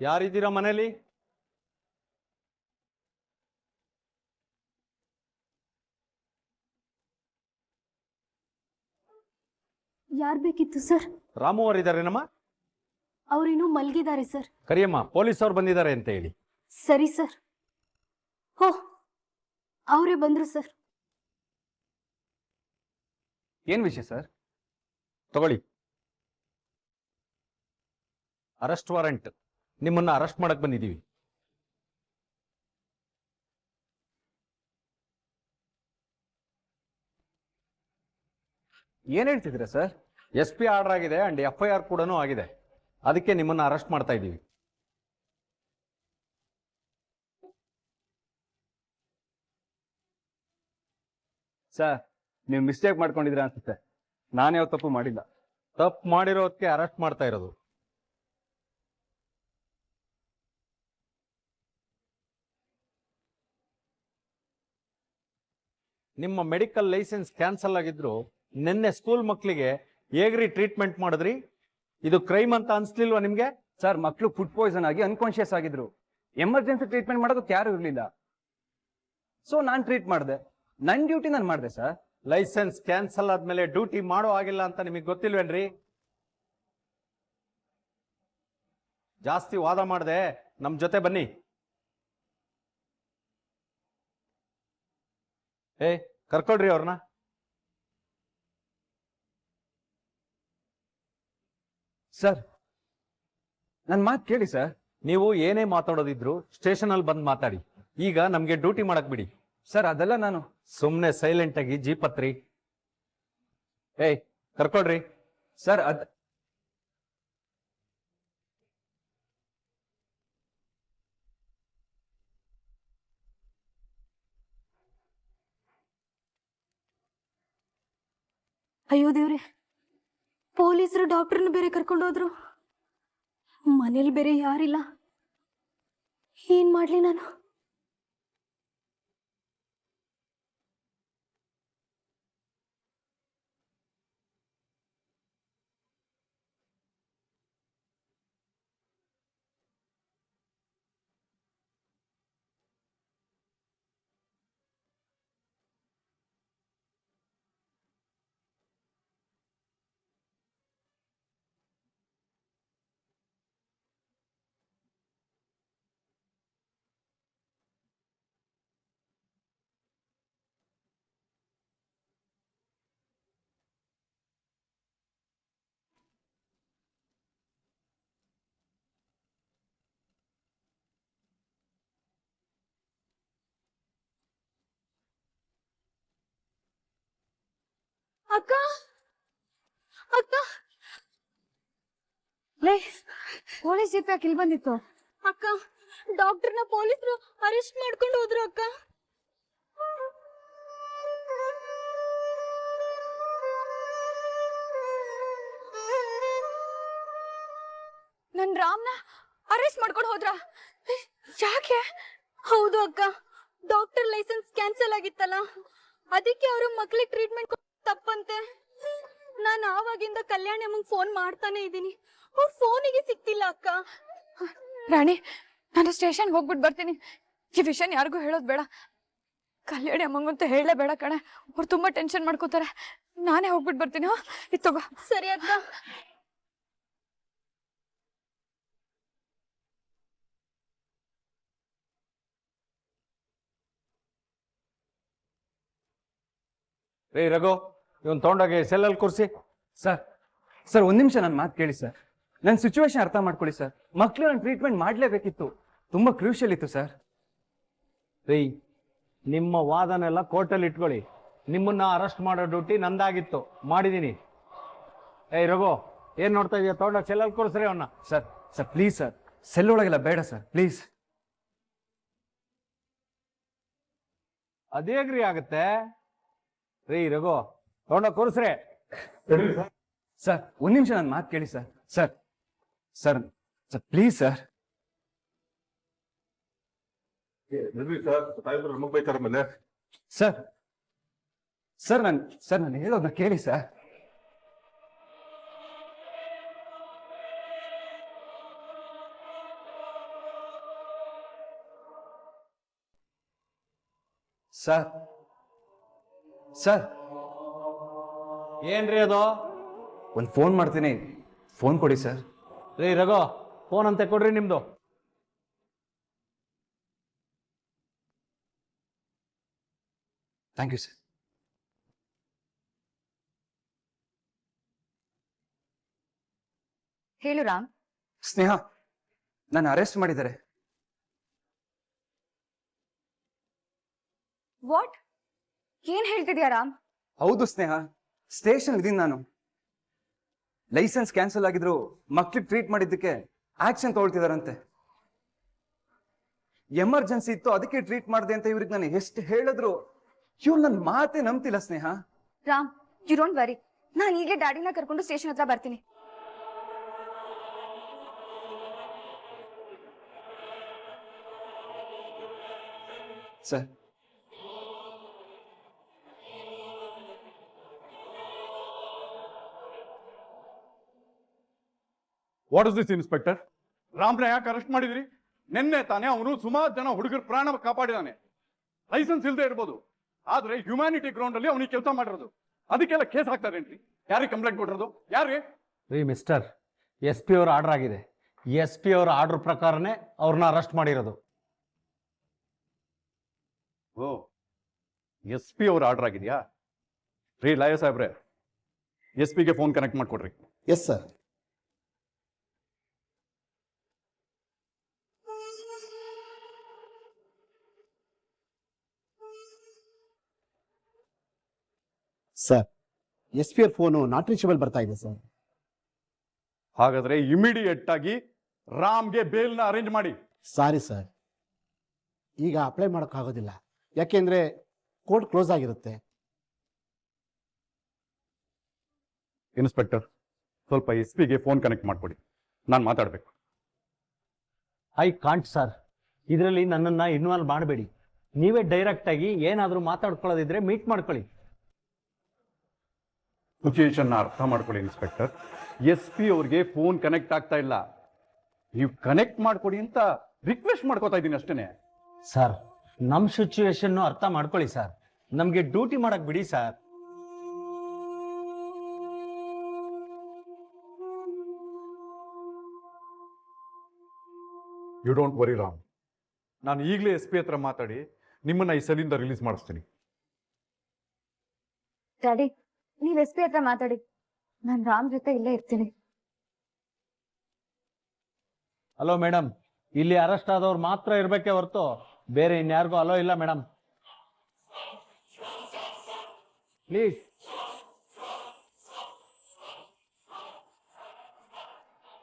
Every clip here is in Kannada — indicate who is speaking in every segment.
Speaker 1: ಯಾರಿದ್ದೀರಾ ಮನೇಲಿ?
Speaker 2: ಯಾರು ಬೇಕಿತ್ತು ಸರ್?
Speaker 1: ರಾಮು ಅವರಿದ್ದಾರೇನಮ್ಮ?
Speaker 2: ಅವರಿನ್ನೂ ಮಲಗಿದ್ದಾರೆ ಸರ್.
Speaker 1: ಕರಿಯಮ್ಮ, ಪೊಲೀಸ್ ಅವ್ರು ಬಂದಿದ್ದಾರೆ ಅಂತ ಹೇಳಿ.
Speaker 2: ಸರಿ ಸರ್. ಹೋ, ಅವರೇ ಬಂದ್ರು ಸರ್.
Speaker 3: ಏನ್ ವಿಷಯ ಸರ್?
Speaker 1: ತಗೊಳ್ಳಿ, ಅರೆಸ್ಟ್ ವಾರೆಂಟ್. ನಿಮ್ಮನ್ನ ಅರೆಸ್ಟ್ ಮಾಡಕ್ ಬಂದಿದ್ದೀವಿ.
Speaker 3: ಏನ್ ಹೇಳ್ತಿದ್ದೀರಾ ಸರ್?
Speaker 1: SP ಆರ್ಡರ್ ಆಗಿದೆ ಅಂಡ್ FIR ಕೂಡ ಆಗಿದೆ. ಅದಕ್ಕೆ ನಿಮ್ಮನ್ನ ಅರೆಸ್ಟ್ ಮಾಡ್ತಾ ಇದ್ದೀವಿ.
Speaker 3: ಸರ್, ನೀವು ಮಿಸ್ಟೇಕ್ ಮಾಡ್ಕೊಂಡಿದ್ರ ಅನ್ಸುತ್ತೆ. ನಾನು ಯಾವ ತಪ್ಪು ಮಾಡಿಲ್ಲ.
Speaker 1: ತಪ್ಪು ಮಾಡಿರೋದಕ್ಕೆ ಅರೆಸ್ಟ್ ಮಾಡ್ತಾ ಇರೋದು. ನಿಮ್ಮ ಮೆಡಿಕಲ್ ಲೈಸೆನ್ಸ್ ಕ್ಯಾನ್ಸಲ್ ಆಗಿದ್ರು ನಿನ್ನೆ ಸ್ಕೂಲ್ ಮಕ್ಕಳಿಗೆ ಹೇಗ್ರಿ ಟ್ರೀಟ್ಮೆಂಟ್ ಮಾಡಿದ್ರಿ? ಇದು ಕ್ರೈಮ್ ಅಂತ ಅನ್ಸ್ಲಿಲ್ವಾ ನಿಮ್ಗೆ?
Speaker 3: ಸರ್, ಮಕ್ಕಳು ಫುಡ್ ಪಾಯ್ಸನ್ ಆಗಿ ಅನ್ಕಾನ್ಶಿಯಸ್ ಆಗಿದ್ರು. ಎಮರ್ಜೆನ್ಸಿ ಟ್ರೀಟ್ಮೆಂಟ್ ಮಾಡೋದಕ್ಕೆ ಯಾರು ಇರಲಿಲ್ಲ. ಸೊ ನಾನು ಟ್ರೀಟ್ ಮಾಡಿದೆ. ನನ್ನ ಡ್ಯೂಟಿ ನಾನು ಮಾಡಿದೆ ಸರ್.
Speaker 1: ಲೈಸೆನ್ಸ್ ಕ್ಯಾನ್ಸಲ್ ಆದ್ಮೇಲೆ ಡ್ಯೂಟಿ ಮಾಡೋ ಆಗಿಲ್ಲ ಅಂತ ನಿಮಗೆ ಗೊತ್ತಿಲ್ವೇನ್ರಿ? ಜಾಸ್ತಿ ವಾದ ಮಾಡದೆ ನಮ್ ಜೊತೆ ಬನ್ನಿ. ಕರ್ಕೊಳ್ರಿ ಅವ್ರನ್ನ.
Speaker 3: ಸರ್, ನನ್ನ ಮಾತು ಕೇಳಿ ಸರ್.
Speaker 1: ನೀವು ಏನೇ ಮಾತಾಡೋದಿದ್ರು ಸ್ಟೇಷನ್ ಅಲ್ಲಿ ಬಂದು ಮಾತಾಡಿ. ಈಗ ನಮ್ಗೆ ಡ್ಯೂಟಿ ಮಾಡಕ್ ಬಿಡಿ.
Speaker 3: ಸರ್, ಅದೆಲ್ಲ ನಾನು
Speaker 1: ಸುಮ್ನೆ ಸೈಲೆಂಟ್ ಆಗಿ ಜೀಪತ್ರಿ. ಕರ್ಕೊಳ್ರಿ.
Speaker 3: ಸರ್,
Speaker 2: ಅಯ್ಯೋ ದೇವ್ರೆ, ಪೊಲೀಸರು ಡಾಕ್ಟರ್ನ ಬೇರೆ ಕರ್ಕೊಂಡು ಹೋದ್ರು. ಮನೇಲಿ ಬೇರೆ ಯಾರಿಲ್ಲ. ಏನ್ ಮಾಡ್ಲಿ ನಾನು? ಅಕ್ಕ, ಅಕ್ಕ,
Speaker 4: ಲೇ, ಪೊಲೀಸ್ ಜೀಪ್ ಯಾಕೆ ಇಲ್ಲಿ ಬಂದಿತ್ತು?
Speaker 2: ಅಕ್ಕ, ಡಾಕ್ಟರ್ನ ಪೊಲೀಸರು ಅರೆಸ್ಟ್ ಮಾಡ್ಕೊಂಡು ಹೋದ್ರು ಅಕ್ಕ. ನನ್ ರಾಮ್ನ ಅರೆಸ್ಟ್ ಮಾಡ್ಕೊಂಡು ಹೋದ್ರ? ಯಾಕೆ? ಹೌದು ಅಕ್ಕ, ಡಾಕ್ಟರ್ ಲೈಸೆನ್ಸ್ ಕ್ಯಾನ್ಸಲ್ ಆಗಿತ್ತಲ್ಲ, ಅದಕ್ಕೆ ಅವರು ಮಕ್ಳಿಗೆ ಟ್ರೀಟ್ಮೆಂಟ್ ತಪ್ಪಂತೆ. ನಾನು ಆವಾಗಿಂದ ಕಲ್ಯಾಣಿ ಅಮ್ಮಂಗ್ ಫೋನ್ ಮಾಡ್ತಾನೆ ಇದ್ದೀನಿ. ಅವ್ರ ಫೋನಿಗೆ ಸಿಕ್ತಿಲ್ಲ ಅಕ್ಕ.
Speaker 4: ರಾಣಿ, ನಾನು ಸ್ಟೇಷನ್ ಹೋಗ್ಬಿಟ್ಟು ಬರ್ತೀನಿ. ಈ ವಿಷಯ ಯಾರಿಗೂ ಹೇಳೋದ್ ಬೇಡ. ಕಲ್ಯಾಣಿ ಅಮ್ಮಂಗಂತ ಹೇಳಲೇ ಬೇಡ ಕಣೆ. ಅವ್ರು ತುಂಬಾ ಟೆನ್ಷನ್ ಮಾಡ್ಕೋತಾರೆ. ನಾನೇ ಹೋಗ್ಬಿಟ್ಟು ಬರ್ತೀನಿ. ಇದು ತಗೋ.
Speaker 2: ಸರಿ ಅಕ್ಕ.
Speaker 1: ರಘು, ಇವನ್ ತಗೊಂಡೋಗಿ ಸೆಲ್ಲಲ್ಲಿ ಕೂರಿಸಿ.
Speaker 3: ಸರ್, ಒಂದ್ ನಿಮಿಷ ನನ್ನ ಮಾತು ಕೇಳಿ ಸರ್. ನನ್ನ ಸಿಚುವೇಶನ್ ಅರ್ಥ ಮಾಡ್ಕೊಳ್ಳಿ ಸರ್. ಮಕ್ಕಳು ನನ್ನ ಟ್ರೀಟ್ಮೆಂಟ್ ಮಾಡಲೇಬೇಕಿತ್ತು. ತುಂಬಾ ಕ್ರೂಷಿಯಲ್ ಇತ್ತು ಸರ್.
Speaker 1: ನಿಮ್ಮ ವಾದನೆಲ್ಲ ಕೋರ್ಟಲ್ಲಿ ಇಟ್ಕೊಳ್ಳಿ. ನಿಮ್ಮನ್ನ ಅರೆಸ್ಟ್ ಮಾಡೋ ಡ್ಯೂಟಿ ನಂದಾಗಿತ್ತು, ಮಾಡಿದೀನಿ. ರಘು, ಏನ್ ನೋಡ್ತಾ ಇದೀಯ? ತಗೊಂಡೋಗಿ ಸೆಲ್ಲಲ್ಲಿ ಕೂರಿಸ್ರಿ ಅವನ್ನ.
Speaker 3: ಸರ್ ಪ್ಲೀಸ್ ಸರ್, ಸೆಲ್ ಒಳಗೆಲ್ಲ ಬೇಡ ಸರ್, ಪ್ಲೀಸ್.
Speaker 1: ಅದೇಗ್ರಿ ಆಗತ್ತೆ? ರಘು, ತಗೊಂಡೋಗಿ ಕೂರಿಸ್ರಿ.
Speaker 3: ಸರ್, ಒಂದ್ ನಿಮಿಷ ನನ್ನ ಮಾತು ಕೇಳಿ sir. Sir please sir. Sir ನಾನು ಹೇಳೋದನ್ನ ಕೇಳಿ ಸರ್. ಸರ್ ಸರ್
Speaker 1: ಏನ್ರಿ ಅದು?
Speaker 3: ಒಂದು ಫೋನ್ ಮಾಡ್ತೀನಿ, ಫೋನ್ ಕೊಡಿ ಸರ್.
Speaker 1: ರೀ ರಘು, ಫೋನ್ ಅಂತ ಕೊಡ್ರಿ ನಿಮ್ದು.
Speaker 3: Thank you sir.
Speaker 4: ಹೇಳು ರಾಮ್.
Speaker 3: ಸ್ನೇಹ, ನಾನು ಅರೆಸ್ಟ್ ಮಾಡಿದ್ದಾರೆ.
Speaker 4: ವಾಟ್? ಏನ್ ಹೇಳ್ತಿದ್ಯಾ ರಾಮ್?
Speaker 3: ಹೌದು ಸ್ನೇಹ, ಸ್ಟೇಷನ್ ಇದೀನಿ ನಾನು. ಲೈಸೆನ್ಸ್ ಕ್ಯಾನ್ಸಲ್ ಆಗಿದ್ರು ಮಕ್ಳಿಗೆ ಟ್ರೀಟ್ ಮಾಡಿದ್ದಕ್ಕೆ ಆಕ್ಷನ್ ತಗೊಳ್ತಿದಾರಂತೆ. ಎಮರ್ಜೆನ್ಸಿ ಇತ್ತು ಅದಕ್ಕೆ ಟ್ರೀಟ್ ಮಾಡಿದೆ ಅಂತ ಇವ್ರಿಗೆ ನಾನು ಎಷ್ಟು ಹೇಳಿದ್ರು ಇವ್ರು ನನ್ನ ಮಾತೇ ನಂಬ್ತಿಲ್ಲ Sneha.
Speaker 4: Ram, you don't worry, ನಾನು ಈಗಲೇ ಡ್ಯಾಡಿನ ಕರ್ಕೊಂಡು ಸ್ಟೇಷನ್ ಹತ್ರ ಬರ್ತೀನಿ.
Speaker 3: Sir,
Speaker 5: what is this inspector? ರಾಮ್ನ ಯಾಕೆ ಅರೆಸ್ಟ್ ಮಾಡಿದ್ರಿ? ನಿನ್ನೆ ತಾನೇ ಅವನು ಸುಮಾರು ಜನ ಹುಡುಗರ ಪ್ರಾಣ ಕಾಪಾಡಿದಾನೆ. ಲೈಸೆನ್ಸ್ ಇಲ್ಲದೆ ಇರ್ಬೋದು, ಆದ್ರೆ ಹ್ಯುಮ್ಯಾನಿಟಿ ಗ್ರೌಂಡ್ ಅಲ್ಲಿ ಅವನಿಗೆ ಕೆಲಸ ಮಾಡಿರೋದು. ಅದಕ್ಕೆಲ್ಲ ಕೇಸ್ ಹಾಕ್ತಾರೇನ್ರಿ? ಯಾರಿಗೆ ಕಂಪ್ಲೇಂಟ್ ಕೊಟ್ಟಿರೋದು? ಯಾರಿಗೆ?
Speaker 1: ರೀ ಮಿಸ್ಟರ್, ಎಸ್ ಪಿ ಅವ್ರ ಆರ್ಡರ್ ಆಗಿದೆ. ಎಸ್ ಪಿ ಅವರ ಆರ್ಡರ್ ಪ್ರಕಾರನೇ ಅವ್ರನ್ನ ಅರೆಸ್ಟ್ ಮಾಡಿರೋದು.
Speaker 5: ಓ, ಎಸ್ ಪಿ ಅವ್ರ ಆರ್ಡರ್ ಆಗಿದೆಯಾ? ರೀ ಲಾಯ ಸಾಹೇಬ್ರೆ, ಎಸ್ ಪಿಗೆ ಫೋನ್ ಕನೆಕ್ಟ್ ಮಾಡ್ಕೊಡ್ರಿ.
Speaker 6: Yes sir. Sir, S P ಅವ್ರ ಫೋನು ನಾಟ್ ರೀಚಬಲ್ ಬರ್ತಾ ಇದೆ ಸರ್.
Speaker 5: ಹಾಗಾದ್ರೆ ಇಮಿಡಿಯೇಟ್ ಆಗಿ ರಾಮ್ಗೆ ಬೇಲ್ನ ಅರೇಂಜ್ ಮಾಡಿ.
Speaker 6: ಸಾರಿ ಸರ್, ಈಗ ಅಪ್ಲೈ ಮಾಡೋಕ್ಕಾಗೋದಿಲ್ಲ, ಯಾಕೆಂದ್ರೆ ಕೋರ್ಟ್ ಕ್ಲೋಸ್ ಆಗಿರುತ್ತೆ.
Speaker 5: ಇನ್ಸ್ಪೆಕ್ಟರ್, ಸ್ವಲ್ಪ ಎಸ್ ಪಿಗೆ ಫೋನ್ ಕನೆಕ್ಟ್ ಮಾಡ್ಕೊಡಿ, ನಾನು ಮಾತಾಡ್ಬೇಕು.
Speaker 1: ಐ ಕಾಂಟ್ ಸರ್, ಇದರಲ್ಲಿ ನನ್ನನ್ನು ಇನ್ವಾಲ್ವ್ ಮಾಡಬೇಡಿ. ನೀವೇ ಡೈರೆಕ್ಟಾಗಿ ಏನಾದರೂ ಮಾತಾಡ್ಕೊಳ್ಳೋದಿದ್ರೆ ಮೀಟ್ ಮಾಡ್ಕೊಳ್ಳಿ.
Speaker 5: ಸಿಚುಯೇಷನ್ ಅರ್ಥ ಮಾಡ್ಕೊಳ್ಳಿ ಇನ್ಸ್ಪೆಕ್ಟರ್. ಎಸ್ ಪಿ ಅವ್ರಿಗೆ ಫೋನ್ ಕನೆಕ್ಟ್ ಆಗ್ತಾ ಇಲ್ಲ. ನೀವು ಕನೆಕ್ಟ್ ಮಾಡ್ಕೊಡಿ ಅಂತ ರಿಕ್ವೆಸ್ಟ್ ಮಾಡ್ಕೋತಾ ಇದ್ದೀನಿ ಅಷ್ಟೇನೆ.
Speaker 1: ಸರ್, ನಮ್ಮ ಸಿಚುವೇಶನ್ನು ಅರ್ಥ ಮಾಡ್ಕೊಳ್ಳಿ ಸರ್. ನಮಗೆ ಡ್ಯೂಟಿ ಮಾಡಕ್ ಬಿಡಿ sir.
Speaker 5: You don't worry Ram, ನಾನು ಈಗಲೇ ಎಸ್ ಪಿ ಹತ್ರ ಮಾತಾಡಿ ನಿಮ್ಮನ್ನ ಈ ಸಲಿಂದ ರಿಲೀಸ್ ಮಾಡಿಸ್ತೀನಿ.
Speaker 4: ಡ್ಯಾಡಿ, ನೀವ್ ಎಸ್ ಪಿ ಹತ್ರ ಮಾತಾಡಿ, ನಾನು ರಾಮ್ ಜೊತೆ ಇಲ್ಲೇ ಇರ್ತೀನಿ.
Speaker 1: ಹಲೋ ಮೇಡಮ್, ಇಲ್ಲಿ ಅರೆಸ್ಟ್ ಆದವ್ರು ಮಾತ್ರ ಇರ್ಬೇಕೇ ಹೊರತು ಬೇರೆ ಇನ್ಯಾರಿಗೂ ಅಲೋ ಇಲ್ಲ madam. Please.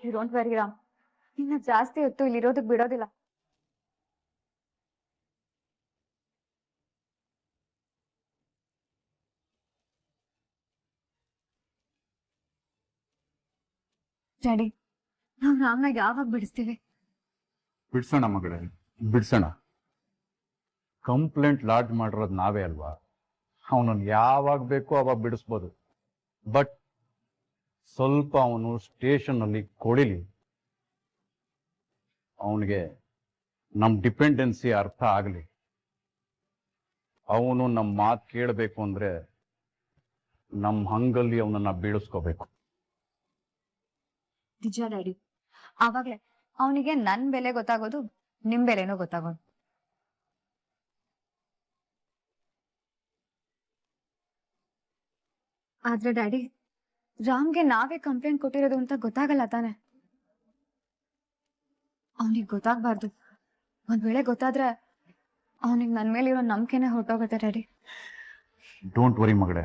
Speaker 4: You don't worry Ram, ಇನ್ನ ಜಾಸ್ತಿ ಹೊತ್ತು ಇಲ್ಲಿ ಇರೋದಕ್ಕೆ ಬಿಡೋದಿಲ್ಲ. ಡ್ಯಾಡಿ, ನಾವು ರಾಮ್ನ ಯಾವಾಗ ಬಿಡಿಸ್ತೀವಿ?
Speaker 5: ಬಿಡ್ಸೋಣ ಮಗಳೇ, ಬಿಡ್ಸೋಣ. ಕಂಪ್ಲೇಂಟ್ ಲಾಡ್ಜ್ ಮಾಡಿರೋದು ನಾವೇ ಅಲ್ವಾ? ಅವನನ್ನು ಯಾವಾಗ ಬೇಕೋ ಅವಾಗ ಬಿಡಿಸ್ಬೋದು. ಬಟ್ ಸ್ವಲ್ಪ ಅವನು ಸ್ಟೇಷನ್ನಲ್ಲಿ ಕೊಡಿಲಿ, ಅವನಿಗೆ ನಮ್ಮ ಡಿಪೆಂಡೆನ್ಸಿ ಅರ್ಥ ಆಗಲಿ. ಅವನು ನಮ್ಮ ಮಾತು ಕೇಳಬೇಕು ಅಂದ್ರೆ ನಮ್ಮ ಹಂಗಲ್ಲಿ ಅವನನ್ನ ಬೀಳಿಸ್ಕೋಬೇಕು.
Speaker 4: ನಿಜ ಡ್ಯಾಡಿ, ಆವಾಗ್ಲೇ ಅವನಿಗೆ ನನ್ ಬೆಲೆ ಗೊತ್ತಾಗೋದು, ನಿಮ್ ಬೆಲೆನೂ ಗೊತ್ತಾಗೋದು. ಆದ್ರೆ ಡ್ಯಾಡಿ, ರಾಮ್ಗೆ ನಾವೇ ಕಂಪ್ಲೇಂಟ್ ಕೊಟ್ಟಿರೋದು ಅಂತ ಗೊತ್ತಾಗಲ್ಲ ತಾನೆ? ಅವನಿಗೆ ಗೊತ್ತಾಗ್ಬಾರ್ದು. ಒಂದ್ ವೇಳೆ ಗೊತ್ತಾದ್ರೆ ಅವನಿಗೆ ನನ್ ಮೇಲಿರೋ ನಂಬಿಕೆನೆ ಹೊರಟೋಗುತ್ತೆ ಡ್ಯಾಡಿ.
Speaker 5: ಡೋಂಟ್ ವರಿ ಮಗಳೇ,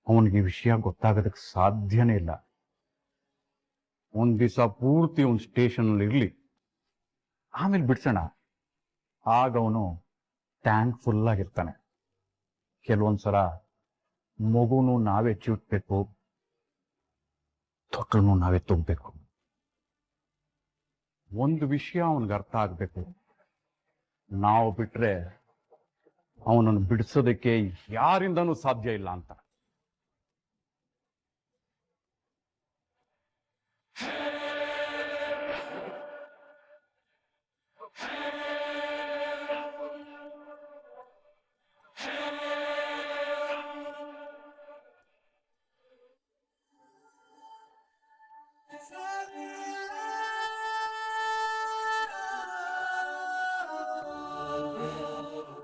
Speaker 5: ಅವನಿಗೆ ಈ ವಿಷಯ ಗೊತ್ತಾಗೋದಕ್ಕೆ ಸಾಧ್ಯನೇ ಇಲ್ಲ. ಒಂದ್ ದಿವಸ ಪೂರ್ತಿ ಒಂದು ಸ್ಟೇಷನಲ್ಲಿ ಇರಲಿ, ಆಮೇಲೆ ಬಿಡ್ಸೋಣ. ಆಗ ಅವನು ಥ್ಯಾಂಕ್ಫುಲ್ ಆಗಿರ್ತಾನೆ. ಕೆಲವೊಂದ್ಸಲ ಮಗುನು ನಾವೇ ಚಿಟ್ಬೇಕು, ತೊಟ್ಟನು ನಾವೇ ತುಂಬಬೇಕು. ಒಂದು ವಿಷಯ ಅವನಿಗೆ ಅರ್ಥ ಆಗ್ಬೇಕು, ನಾವು ಬಿಟ್ರೆ ಅವನನ್ನು ಬಿಡಿಸೋದಕ್ಕೆ ಯಾರಿಂದನೂ ಸಾಧ್ಯ ಇಲ್ಲ ಅಂತ.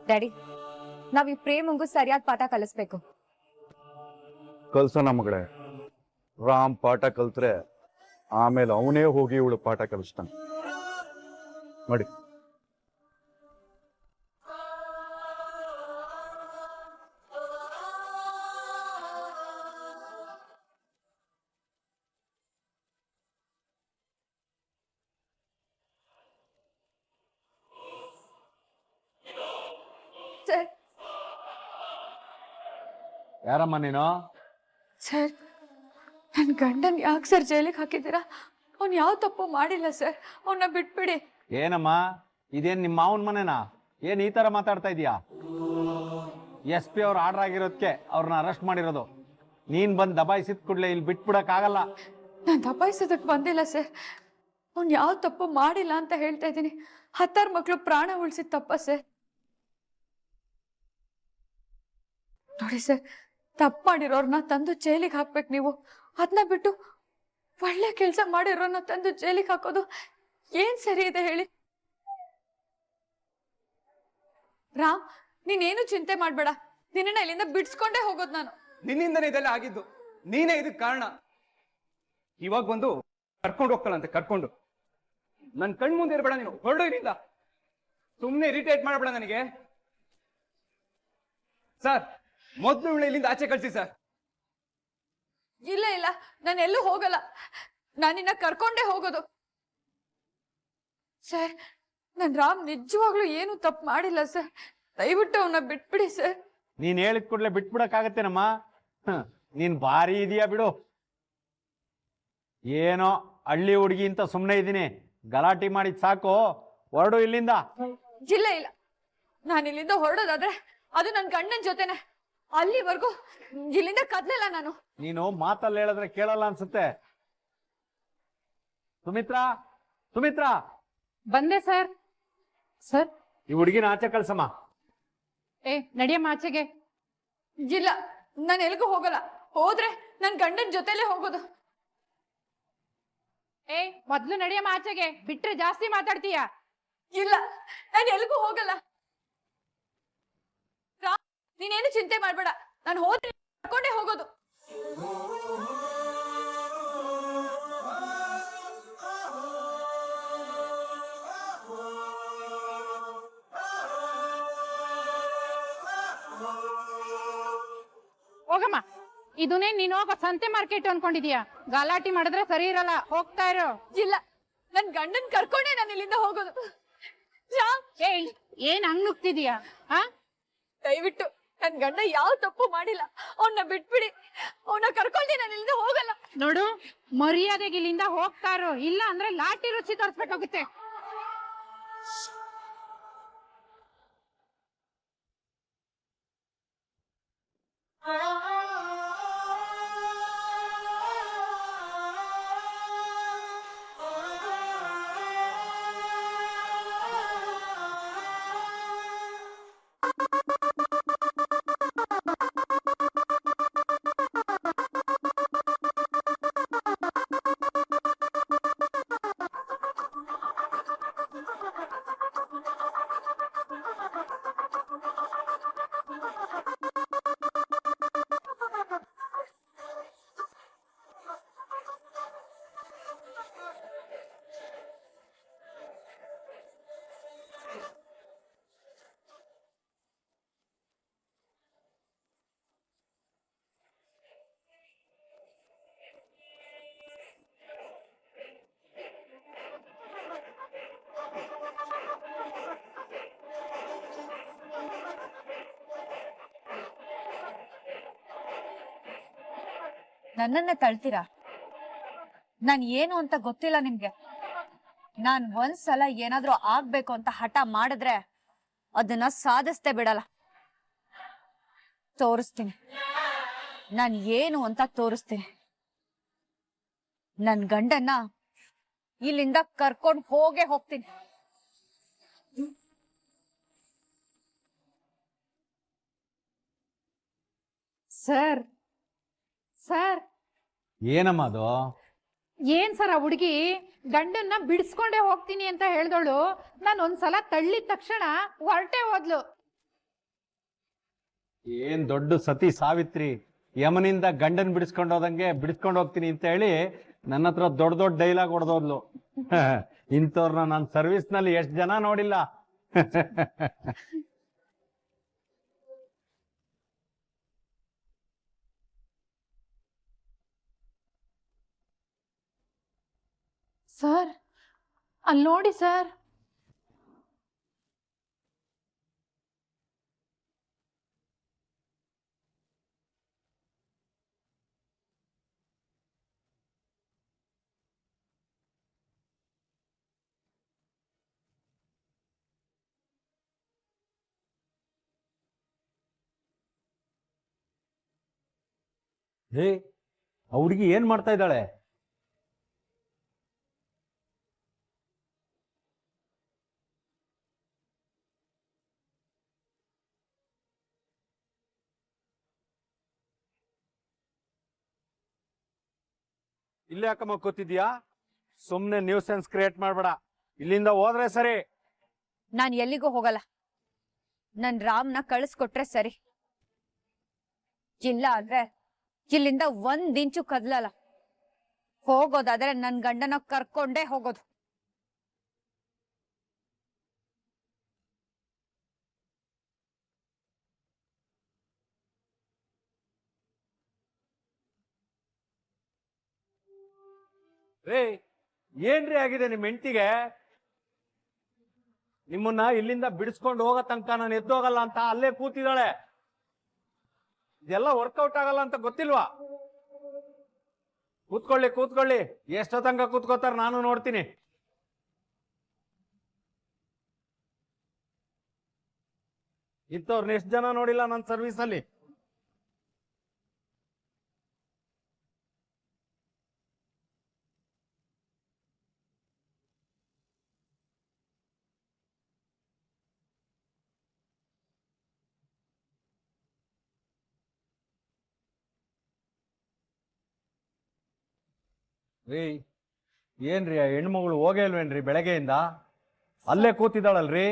Speaker 2: ಡ್ಯಾಡಿ ನಾವ್ ಈ ಪ್ರೇಮಂಗೂ ಸರಿಯಾದ ಪಾಠ ಕಲಿಸ್ಬೇಕು.
Speaker 5: ಕಲ್ಸೋಣ ಮಗಳೇ. ರಾಮ್ ಪಾಠ ಕಲ್ತ್ರೆ ಆಮೇಲೆ ಅವನೇ ಹೋಗಿ ಇವಳು ಪಾಠ ಕಲಿಸ್ತಾನೆ. ನೋಡಿ,
Speaker 4: ಸರ್
Speaker 1: ಯಾರಮ್ಮ ನೀನು?
Speaker 4: ಸರ್ ನನ್ನ ಗಂಡನ್ ಯಾಕೆ ಸರ್ ಜೈಲಿಗೆ ಹಾಕಿದ್ದೀರಾ? ಅವ್ನು ಯಾವ ತಪ್ಪು ಮಾಡಿಲ್ಲ ಸರ್, ಅವನ್ನ ಬಿಟ್ಬಿಡಿ.
Speaker 1: ಏನಮ್ಮ, ಇದೇನ್ ನಿಮ್ಮ ಮಾವನ ಮನೆನಾ? ಏನ್ ಈ ತರ ಮಾತಾಡ್ತಾ ಇದೀಯಾ? SP ಅವ್ರು ಆರ್ಡರ್ ಆಗಿರೋದಕ್ಕೆ ಅವ್ರನ್ನ ಅರೆಸ್ಟ್ ಮಾಡಿರೋದು. ನೀನ್ ಬಂದ್ ದಬಾಯಿಸಿದ ಕೂಡಲೇ ಇಲ್ಲಿ ಬಿಟ್ಬಿಡಕ್ ಆಗಲ್ಲ.
Speaker 4: ನಾನು ದಬಾಯಿಸೋದಕ್ಕೆ ಬಂದಿಲ್ಲ ಸರ್, ಅವ್ನು ಯಾವ ತಪ್ಪು ಮಾಡಿಲ್ಲ ಅಂತ ಹೇಳ್ತಾ ಇದ್ದೀನಿ. 10 ಮಕ್ಕಳು ಪ್ರಾಣ ಉಳಿಸಿದ ತಪ್ಪ ಸರ್? ನೋಡಿ ಸರ್, ತಪ್ಪು ಮಾಡಿರೋರ್ನ ತಂದು ಜೈಲಿಗೆ ಹಾಕ್ಬೇಕು ನೀವು. ಅದನ್ನ ಬಿಟ್ಟು ಒಳ್ಳೆ ಕೆಲಸ ಮಾಡಿರೋರ್ನ ತಂದು ಜೈಲಿಗೆ ಹಾಕೋದು ಏನ್ ಸರಿ ಇದೆ ಹೇಳಿ? ರಾಮ್, ನೀನೇನು ಚಿಂತೆ ಮಾಡ್ಬೇಡ, ನಿನ್ನ ಇಲ್ಲಿಂದ ಬಿಡ್ಸ್ಕೊಂಡೇ ಹೋಗೋದು ನಾನು.
Speaker 3: ನಿನ್ನಿಂದನೇ ಇದೆಲ್ಲ ಆಗಿದ್ದು, ನೀನೇ ಇದಕ್ಕೆ ಕಾರಣ. ಇವಾಗ ಬಂದು ಕರ್ಕೊಂಡು ಹೋಗ್ತಾಳಂತೆ, ಕರ್ಕೊಂಡು. ನನ್ ಕಣ್ ಮುಂದೆ ಇರಬೇಡ ನೀನು, ಹೊರಡು ಇಲ್ಲಿಂದ. ಸುಮ್ಮನೆ ಇರಿಟೇಟ್ ಮಾಡಬೇಡ ನನಗೆ. ಸರ್, ಮೊದಲು ಇವಳು ಇಲ್ಲಿಂದ ಆಚೆ ಕಳ್ಸಿ ಸರ್.
Speaker 4: ಇಲ್ಲ ಇಲ್ಲ, ನಾನು ಎಲ್ಲೂ ಹೋಗಲ್ಲ, ನಾನಿನ್ನ ಕರ್ಕೊಂಡೇ ಹೋಗೋದು. ಸರ್, ನನ್ ರಾಮ್ ನಿಜವಾಗ್ಲೂ ಏನು ತಪ್ಪು ಮಾಡಿಲ್ಲ ಸರ್, ದಯವಿಟ್ಟು ಅವನ್ನ ಬಿಟ್ಬಿಡಿ ಸರ್.
Speaker 1: ನೀನ್ ಹೇಳಿದ ಕೂಡಲೇ ಬಿಟ್ಬಿಡಕ್ಕಾಗತ್ತೇನಮ್ಮ? ನೀನ್ ಭಾರಿ ಇದೀಯಾ ಬಿಡು. ಏನೋ ಹಳ್ಳಿ ಹುಡುಗಿ ಅಂತ ಸುಮ್ಮನೆ ಇದ್ದೀನಿ, ಗಲಾಟೆ ಮಾಡಿದ್ ಸಾಕು, ಹೊರಡು ಇಲ್ಲಿಂದ.
Speaker 4: ಇಲ್ಲ ಇಲ್ಲ, ನಾನು ಇಲ್ಲಿಂದ ಹೊರಡೋದಾದ್ರೆ ಅದು ನನ್ನ ಗಂಡನ ಜೊತೆನೆ. ಅಲ್ಲಿವರೆಗೂ ಇಲ್ಲಿಂದ ಕದ್ಲಿಲ್ಲ ನಾನು.
Speaker 1: ನೀನು ಮಾತಲ್ಲಿ ಹೇಳಿದ್ರೆ ಕೇಳಲ್ಲ ಅನ್ಸುತ್ತೆ. ಸುಮಿತ್ರಾ, ಸುಮಿತ್ರಾ,
Speaker 7: ಬಂದೆ ಸರ್. ಸರ್,
Speaker 1: ಈ ಹುಡುಗಿನ ಆಚೆ ಕಳ್ಸಮ್ಮ.
Speaker 7: ನಡಿಯಮ್ಮ ಆಚೆಗೆ.
Speaker 4: ಇಲ್ಲ, ನಾನು ಎಲ್ಗೂ ಹೋಗಲ್ಲ, ಹೋದ್ರೆ ನನ್ ಗಂಡನ ಜೊತೆಲೆ ಹೋಗೋದು.
Speaker 7: ಮೊದ್ಲು ನಡಿಯಮ್ಮ ಆಚೆಗೆ, ಬಿಟ್ರೆ ಜಾಸ್ತಿ ಮಾತಾಡ್ತೀಯ.
Speaker 4: ಇಲ್ಲ, ನಾನು ಎಲ್ಗೂ ಹೋಗಲ್ಲ. ರಾಮ್, ನೀನೇನು ಚಿಂತೆ ಮಾಡ್ಬೇಡ, ನಾನು ಹೋದ್ರೆ ಕರ್ಕೊಂಡೇ ಹೋಗೋದು.
Speaker 7: ಹೋಗಮ್ಮ. ಇದನ್ನೇ ನೀನು ಹೋಗೋ ಸಂತೆ ಮಾರ್ಕೆಟ್ ಅನ್ಕೊಂಡಿದೀಯ? ಗಲಾಟಿ ಮಾಡಿದ್ರೆ ಸರಿ ಇರಲ್ಲ, ಹೋಗ್ತಾ ಇರೋ.
Speaker 4: ಇಲ್ಲ, ನನ್ ಗಂಡನ್ ಕರ್ಕೊಂಡೇ ನಾನು ಇಲ್ಲಿಂದ ಹೋಗೋದು. ರಾಮ್,
Speaker 7: ಏನ್ ಹಂಗ್ ನುಗ್ತಿದೀಯ?
Speaker 4: ದಯವಿಟ್ಟು ನನ್ ಗಂಡ ಯಾವ ತಪ್ಪು ಮಾಡಿಲ್ಲ, ಅವನ್ನ ಬಿಟ್ಬಿಡಿ. ಅವನ್ನ ಕರ್ಕೊಂಡೆ ನಾನು ಇಲ್ಲಿಂದ ಹೋಗಲ್ಲ.
Speaker 7: ನೋಡು, ಮರ್ಯಾದೆಗೆ ಇಲ್ಲಿಂದ ಹೋಗ್ತಾ ಇರೋ, ಇಲ್ಲ ಅಂದ್ರೆ ಲಾಟಿ ರುಚಿ ತೋರಿಸ್ಬೇಕಾಗುತ್ತೆ.
Speaker 2: ನನ್ನನ್ನ ತಳ್ತೀರಾ? ನಾನ್ ಏನು ಅಂತ ಗೊತ್ತಿಲ್ಲ ನಿಮ್ಗೆ. ನಾನ್ ಒಂದ್ಸಲ ಏನಾದ್ರೂ ಆಗ್ಬೇಕು ಅಂತ ಹಠ ಮಾಡಿದ್ರೆ ಅದನ್ನ ಸಾಧಿಸ್ತೇ ಬಿಡಲ್ಲ. ತೋರಿಸ್ತೀನಿ, ನಾನ್ ಏನು ಅಂತ ತೋರಿಸ್ತೀನಿ. ನನ್ ಗಂಡನ್ನ ಇಲ್ಲಿಂದ ಕರ್ಕೊಂಡು ಹೋಗ್ತೀನಿ.
Speaker 7: ಸರ್, ಸರ್,
Speaker 1: ಏನಮ್ಮ ಅದು?
Speaker 7: ಏನ್ ಸರ್, ಆ ಹುಡುಗಿ ಗಂಡನ್ನ ಬಿಡಿಸ್ಕೊಂಡೇ ಹೋಗ್ತೀನಿ ಅಂತ ಹೇಳ್ದೋಳು. ನಾನು ಒಂದ್ಸಲ ತಳ್ಳಿದ ತಕ್ಷಣ ಹೊರಟೆ ಹೋದ್ಲು.
Speaker 1: ಏನ್ ದೊಡ್ಡ ಸತಿ ಸಾವಿತ್ರಿ, ಯಮನಿಂದ ಗಂಡನ್ ಬಿಡಿಸ್ಕೊಂಡು ಹೋದಂಗೆ ಬಿಡಿಸ್ಕೊಂಡು ಹೋಗ್ತೀನಿ ಅಂತ ಹೇಳಿ ನನ್ನ ಹತ್ರ ದೊಡ್ಡ ದೊಡ್ಡ ಡೈಲಾಗ್ ಹೊಡೆದೋದ್ಲು. ಇಂಥವ್ರನ್ನ ನಾನು ಸರ್ವಿಸ್ ನಲ್ಲಿ ಎಷ್ಟು ಜನ ನೋಡಿಲ್ಲ.
Speaker 7: ಸರ್ ಅಲ್ಲಿ ನೋಡಿ ಸರ್.
Speaker 1: ಹೇ, ಆ ಹುಡುಗಿ ಏನ್ ಮಾಡ್ತಾ ಇದ್ದಾಳೆ? ಇಲ್ಲೇ ಯಾಕಮ್ಮ ಕೂತಿದ್ಯಾ? ಸುಮ್ನೆ ನ್ಯೂಸೆನ್ಸ್ ಕ್ರಿಯೇಟ್ ಮಾಡ್ಬೇಡ, ಇಲ್ಲಿಂದ ಹೋದ್ರೆ ಸರಿ.
Speaker 4: ನಾನ್ ಎಲ್ಲಿಗೂ ಹೋಗಲ್ಲ. ನನ್ ರಾಮ್ನ ಕಳಿಸ್ಕೊಟ್ರೆ ಸರಿ, ಇಲ್ಲ ಅಂದ್ರೆ ಇಲ್ಲಿಂದ 1 ಇಂಚು ಕದ್ಲಲ್ಲ. ಹೋಗೋದಾದ್ರೆ ನನ್ ಗಂಡನ ಕರ್ಕೊಂಡೇ ಹೋಗೋದು.
Speaker 1: ರೇ, ಏನ್ರಿ ಆಗಿದೆ ನಿಮ್ ಹೆಂಡತಿಗೆ? ನಿಮ್ಮನ್ನ ಇಲ್ಲಿಂದ ಬಿಡಿಸ್ಕೊಂಡು ಹೋಗೋ ತನಕ ನಾನು ಎದ್ದೋಗಲ್ಲ ಅಂತ ಅಲ್ಲೇ ಕೂತಿದ್ದಾಳೆ. ಇದೆಲ್ಲ ವರ್ಕೌಟ್ ಆಗಲ್ಲ ಅಂತ ಗೊತ್ತಿಲ್ವಾ? ಕೂತ್ಕೊಳ್ಳಿ ಕೂತ್ಕೊಳ್ಳಿ, ಎಷ್ಟೋ ತನಕ ಕೂತ್ಕೋತಾರ ನಾನು ನೋಡ್ತೀನಿ. ಇಂಥವ್ರನ್ನ ಎಷ್ಟು ಜನ ನೋಡಿಲ್ಲ ನನ್ನ ಸರ್ವಿಸ್ ಅಲ್ಲಿ. ರೀ, ಏನ್ರಿ ಆ ಹೆಣ್ಮಗಳು ಹೋಗೇ ಇಲ್ವೇನ್ರಿ ಬೆಳಗ್ಗೆಯಿಂದ? ಅಲ್ಲೇ ಕೂತಿದ್ದಾಳಲ್ರಿ.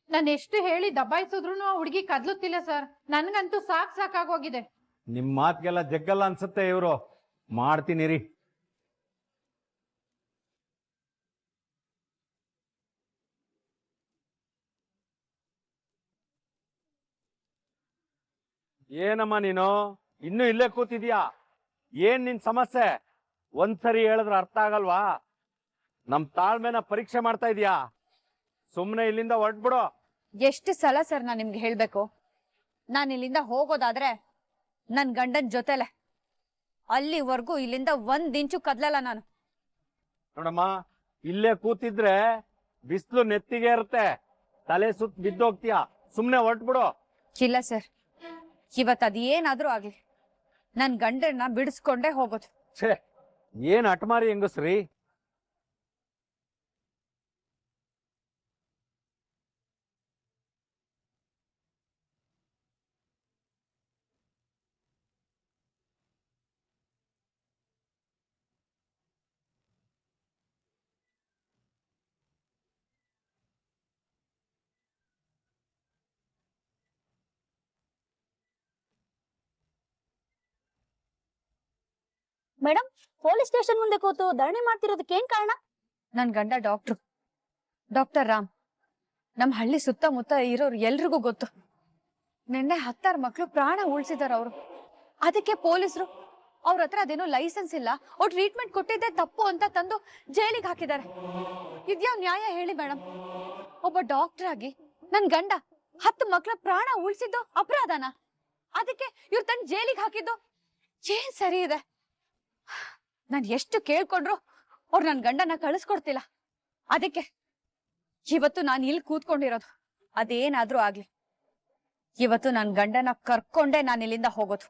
Speaker 7: ನಾನು ಎಷ್ಟು ಹೇಳಿ ದಬಾಯಿಸಿದ್ರು ಆ ಹುಡುಗಿ ಕದ್ಲುತ್ತಿಲ್ಲ ಸರ್. ನನ್ಗಂತೂ ಸಾಕಾಗೋಗಿದೆ.
Speaker 1: ನಿಮ್ ಮಾತ್ಗೆಲ್ಲ ಜಗ್ಗಲ್ಲ ಅನ್ಸುತ್ತೆ ಇವ್ರು. ಮಾಡ್ತೀನಿ ರೀ. ಏನಮ್ಮ ನೀನು ಇನ್ನು ಇಲ್ಲೇ ಕೂತಿದ್ಯಾ? ಏನ್ ನಿನ್ ಸಮಸ್ಯೆ? ಒಂದ್ಸರಿ ಹೇಳಿದ್ರೆ ಅರ್ಥ ಆಗಲ್ವಾ? ನಮ್ ತಾಳ್ಮೆನ ಪರೀಕ್ಷೆ ಮಾಡ್ತಾ ಇದೀಯಾ? ಸುಮ್ನೆ ಇಲ್ಲಿಂದ ಹೊರಟ್ಬಿಡು.
Speaker 4: ಎಷ್ಟು ಸಲ ಸರ್ ನಾನ್ ನಿಮ್ಗೆ ಹೇಳ್ಬೇಕು? ನಾನ್ ಇಲ್ಲಿಂದ ಹೋಗೋದಾದ್ರೆ ನನ್ ಗಂಡನ್ ಜೊತೆಲೆ, ಅಲ್ಲಿವರೆಗೂ ಇಲ್ಲಿಂದ 1 ಇಂಚು ಕದ್ಲಲ್ಲ ನಾನು.
Speaker 1: ನೋಡಮ್ಮ, ಇಲ್ಲೇ ಕೂತಿದ್ರೆ ಬಿಸಿಲು ನೆತ್ತಿಗೆ ಇರುತ್ತೆ, ತಲೆ ಸುತ್ತ ಬಿದ್ದೋಗ್ತೀಯ. ಸುಮ್ನೆ ಹೊರಟ್ಬಿಡು.
Speaker 4: ಇಲ್ಲ ಸರ್, ಇವತ್ ಅದೇನಾದ್ರೂ ಆಗ್ಲಿ ನನ್ ಗಂಡನ್ನ ಬಿಡಿಸ್ಕೊಂಡೇ ಹೋಗೋದು.
Speaker 1: ಛೇ, ಏನ್ ಹಠಮಾರಿ ಹೆಂಗಸ್ರಿ.
Speaker 2: ಮೇಡಮ್, ಪೊಲೀಸ್ ಸ್ಟೇಷನ್ ಮುಂದೆ ಕೂತು ಧರಣಿ ಮಾಡ್ತಿರೋದಕ್ಕೆ ಏನ್ ಕಾರಣ?
Speaker 4: ನನ್ ಗಂಡ ಡಾಕ್ಟರ್ ರಾಮ್. ನಮ್ ಹಳ್ಳಿ ಸುತ್ತಮುತ್ತ ಇರೋರು ಎಲ್ರಿಗೂ ಗೊತ್ತು. ನಿನ್ನೆ 10 ಮಕ್ಳು ಪ್ರಾಣ ಉಳಿಸಿದಾರ ಅವರು. ಅದಕ್ಕೆ ಪೊಲೀಸರು ಅವ್ರ ಹತ್ರ ಅದೇನೋ ಲೈಸೆನ್ಸ್ ಇಲ್ಲ, ಅವ್ರು ಟ್ರೀಟ್ಮೆಂಟ್ ಕೊಟ್ಟಿದ್ದೆ ತಪ್ಪು ಅಂತ ತಂದು ಜೈಲಿಗೆ ಹಾಕಿದ್ದಾರೆ. ಇದ್ಯಾವ ನ್ಯಾಯ ಹೇಳಿ ಮೇಡಮ್? ಒಬ್ಬ ಡಾಕ್ಟರ್ ಆಗಿ ನನ್ ಗಂಡ 10 ಮಕ್ಳ ಪ್ರಾಣ ಉಳಿಸಿದ್ದು ಅಪರಾಧನ? ಅದಕ್ಕೆ ಇವ್ರು ತಂದು ಜೈಲಿಗೆ ಹಾಕಿದ್ದು ಏನ್ ಸರಿ ಇದೆ? ನಾನ್ ಎಷ್ಟು ಕೇಳ್ಕೊಂಡ್ರು ಅವ್ರು ನನ್ ಗಂಡನ ಕಳಿಸ್ಕೊಡ್ತಿಲ್ಲ. ಅದಕ್ಕೆ ಇವತ್ತು ನಾನು ಇಲ್ಲಿ ಕೂತ್ಕೊಂಡಿರೋದು. ಅದೇನಾದ್ರೂ ಆಗ್ಲಿ, ಇವತ್ತು ನನ್ ಗಂಡನ ಕರ್ಕೊಂಡೇ ನಾನು ಇಲ್ಲಿಂದ ಹೋಗೋದು.